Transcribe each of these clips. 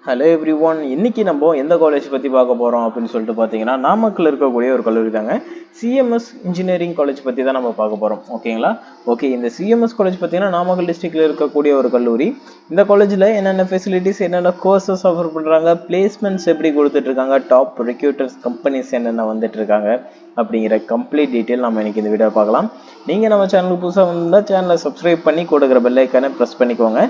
Hello every one, இன்னைக்கு நம்ம எந்த காலேஜ் பற்றி பார்க்க போகிறோம் அப்படின்னு சொல்லிட்டு பார்த்தீங்கன்னா, நாமக்கல் இருக்கக்கூடிய ஒரு கல்லூரி தாங்க. சிஎம்எஸ் இன்ஜினியரிங் காலேஜ் பற்றி தான் நம்ம பார்க்க போகிறோம். ஓகேங்களா? ஓகே, இந்த சிஎம்எஸ் காலேஜ் பார்த்தீங்கன்னா நாமக்கல் டிஸ்ட்ரிக்டில் இருக்கக்கூடிய ஒரு கல்லூரி. இந்த காலேஜில் என்னென்ன ஃபெசிலிட்டிஸ், என்னென்ன கோர்சஸ் ஆஃபர் பண்ணுறாங்க, பிளேஸ்மெண்ட்ஸ் எப்படி கொடுத்துட்டு இருக்காங்க, டாப் ரெக்ரூட்டர்ஸ் கம்பெனிஸ் என்னென்ன வந்துட்டு இருக்காங்க அப்படிங்கிற கம்ப்ளீட் டீட்டெயில் நம்ம இன்னைக்கு இந்த வீடியோ பார்க்கலாம். நீங்கள் நம்ம சேனலுக்கு புதுசாக வந்தால் சேனலை சப்ஸ்கிரைப் பண்ணி கொடுக்குற பெல் ஐக்கானை ப்ரெஸ் பண்ணிக்கோங்க.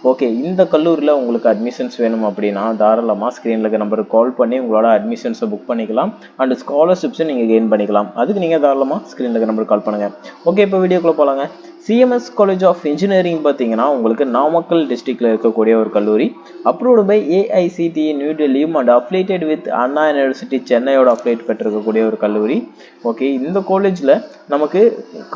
ஓகே, இந்த கல்லூரியில் உங்களுக்கு அட்மிஷன்ஸ் வேணும் அப்படின்னா தாராளமாக ஸ்க்ரீனில் இருக்க நம்பருக்கு கால் பண்ணி உங்களோட அட்மிஷன்ஸை புக் பண்ணிக்கலாம். அண்ட் ஸ்காலர்ஷிப்ஸை நீங்கள் கெயின் பண்ணிக்கலாம். அதுக்கு நீங்கள் தாராளமாக ஸ்க்ரீனில் இருக்க நம்பருக்கு கால் பண்ணுங்கள். ஓகே, இப்போ வீடியோக்குள்ளே போகலாங்க. சிஎம்எஸ் காலேஜ் ஆஃப் இன்ஜினியரிங் பார்த்தீங்கன்னா உங்களுக்கு நாமக்கல் டிஸ்ட்ரிக்டில் இருக்கக்கூடிய ஒரு கல்லூரி. அப்ரூவ்டு பை ஏஐசிடி நியூ டெல்லியும் and affiliated with Anna University சென்னையோட அஃபிலேட் பெற்றிருக்கக்கூடிய ஒரு கல்லூரி. ஓகே, இந்த காலேஜில் நமக்கு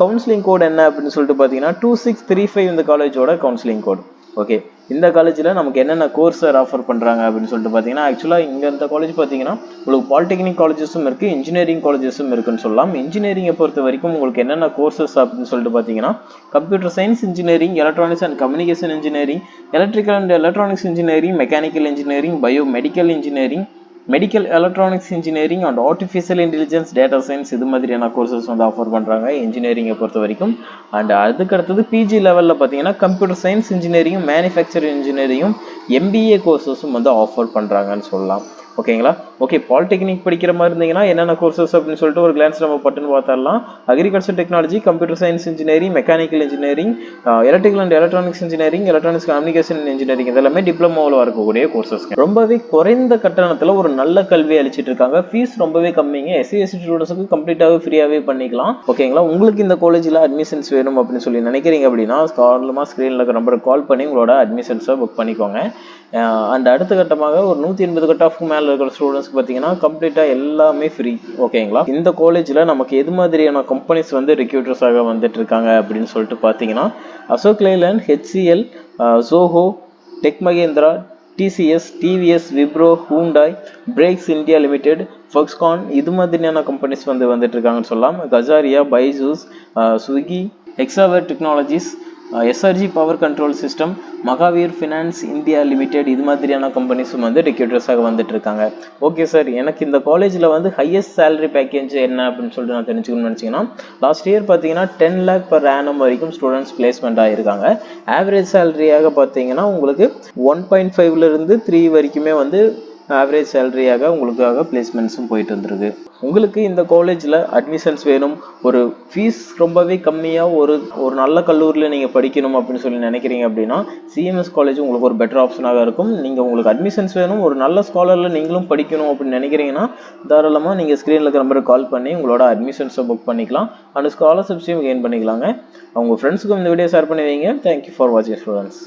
கவுன்சிலிங் கோட் என்ன அப்படின்னு சொல்லிட்டு பார்த்தீங்கன்னா 2635 இந்த காலேஜோட கவுன்சிலிங் கோட். ஓகே, இந்த காலேஜில் நமக்கு என்னென்ன கோர்ஸ் ஆஃபர் பண்ணுறாங்க அப்படின்னு சொல்லிட்டு பார்த்தீங்கன்னா, ஆக்சுவலாக இங்கே இந்த காலேஜ் பார்த்தீங்கன்னா உங்களுக்கு பாலிடெக்னிக் காலேஜஸும் இருக்குது, இன்ஜினியரிங் காலேஜஸும் இருக்குன்னு சொல்லலாம். இன்ஜினியரிங்கை பொறுத்த வரைக்கும் உங்களுக்கு என்னென்ன கோர்சஸ் அப்படின்னு சொல்லிட்டு பார்த்தீங்கன்னா, computer science engineering, electronics and communication engineering, electrical and electronics engineering, mechanical engineering, bio medical engineering, medical electronics engineering and artificial intelligence, data science, இது மாதிரியான கோர்சஸ் வந்து ஆஃபர் பண்ணுறாங்க இன்ஜினியரிங்கை பொறுத்த வரைக்கும். அண்ட் அதுக்கடுத்தது பிஜி லெவலில் பார்த்தீங்கன்னா கம்ப்யூட்டர் சயின்ஸ் இன்ஜினியரிங்கும் மேனுஃபேக்சரிங் இன்ஜினியரிங்கும் எம்பிஏ கோர்சஸும் வந்து ஆஃபர் பண்ணுறாங்கன்னு சொல்லலாம். ஓகேங்களா? ஓகே, பாலிடெக்னிக் படிக்கிற மாதிரி இருந்தீங்கன்னா என்னென்ன கோர்சஸ் அப்படின்னு சொல்லிட்டு ஒரு கிளான்ஸ் நம்ம பட்டுன்னு பார்த்தரலாம். Agriculture technology, computer science engineering, mechanical engineering, electrical and electronics engineering, electronics communication engineering, இதெல்லாமே டிப்ளமோவில் இருக்கக்கூடிய கோர்சஸ். ரொம்பவே குறைந்த கட்டணத்தில் ஒரு நல்ல கல்வி அளிச்சிட்டு இருக்காங்க. ஃபீஸ் ரொம்பவே கம்மிங்க. எஸ்சி ஸ்டூடெண்ட்ஸுக்கு கம்ப்ளீட்டாகவே ஃப்ரீயாகவே பண்ணிக்கலாம். ஓகேங்களா? உங்களுக்கு இந்த காலேஜில் அட்மிஷன்ஸ் வேணும் அப்படின்னு சொல்லி நினைக்கிறீங்க அப்படின்னா தாராளமாக ஸ்க்ரீனில் இருக்கிற நம்பருக்கு கால் பண்ணி உங்களோட அட்மிஷன்ஸை புக் பண்ணிக்கோங்க. அண்ட் அடுத்த கட்டமாக ஒரு 180 கட் ஆஃப்க்கு மேலே இருக்கிற ஸ்டூடெண்ட்ஸ்க்கு பார்த்தீங்கன்னா கம்ப்ளீட்டாக எல்லாமே ஃப்ரீ. ஓகேங்களா? இந்த காலேஜில் நமக்கு எது மாதிரியான கம்பெனிஸ் வந்து ரெக்ரூட்டர்ஸாக வந்துட்டு இருக்காங்க அப்படின்னு சொல்லிட்டு பார்த்தீங்கன்னா, Ashok Leyland, HCL, Zoho, Tech Mahindra, TCS, TVS, Wipro, Hyundai, Brakes India Limited, Foxconn, இது மாதிரியான கம்பெனிஸ் வந்து வந்துட்டு இருக்காங்கன்னு சொல்லலாம். Kajaria, Byju's, Swiggy, Exaware Technologies, SRG Power Control System, Mahaveer Finance India Limited, இது மாதிரியான கம்பெனிஸும் வந்து ரெக்ரூட்டர்ஸாக வந்துட்டு இருக்காங்க. ஓகே சார், எனக்கு இந்த காலேஜில் வந்து ஹையஸ்ட் சேலரி பேக்கேஜ் என்ன அப்படின்னு சொல்லிட்டு நான் தெரிஞ்சுக்கணும்னு நினச்சிங்கன்னா, லாஸ்ட் இயர் பார்த்தீங்கன்னா 10 lakh per annum வரைக்கும் ஸ்டூடெண்ட்ஸ் பிளேஸ்மெண்ட் ஆகிருக்காங்க. ஆவரேஜ் சேலரியாக பார்த்தீங்கன்னா உங்களுக்கு 1.5 3 வரைக்குமே வந்து ஆவரேஜ் சேலரியாக உங்களுக்காக பிளேஸ்மெண்ட்ஸும் போயிட்டு வந்துருக்கு. உங்களுக்கு இந்த காலேஜில் அட்மிஷன்ஸ் வேணும், ஒரு ஃபீஸ் ரொம்பவே கம்மியாக ஒரு நல்ல கல்லூரியில் நீங்கள் படிக்கணும் அப்படின்னு சொல்லி நினைக்கிறீங்க அப்படின்னா சிஎம்எஸ் காலேஜ் உங்களுக்கு ஒரு பெட்டர் ஆப்ஷனாக இருக்கும். நீங்கள் உங்களுக்கு அட்மிஷன்ஸ் வேணும், ஒரு நல்ல ஸ்காலரில் நீங்களும் படிக்கணும் அப்படின்னு நினைக்கிறீங்கன்னா தாராளமாக நீங்கள் ஸ்க்ரீனில் இருக்கிற நம்பருக்கு கால் பண்ணி உங்களோட அட்மிஷன்ஸை புக் பண்ணிக்கலாம். அண்ட் ஸ்காலர்ஷிப்ஸையும் கெயின் பண்ணிக்கலாங்க. அவங்க ஃப்ரெண்ட்ஸுக்கும் இந்த வீடியோ ஷேர் பண்ணி வைங்க. தேங்க்யூ ஃபார் வாட்சிங் ஸ்டூடெண்ட்ஸ்.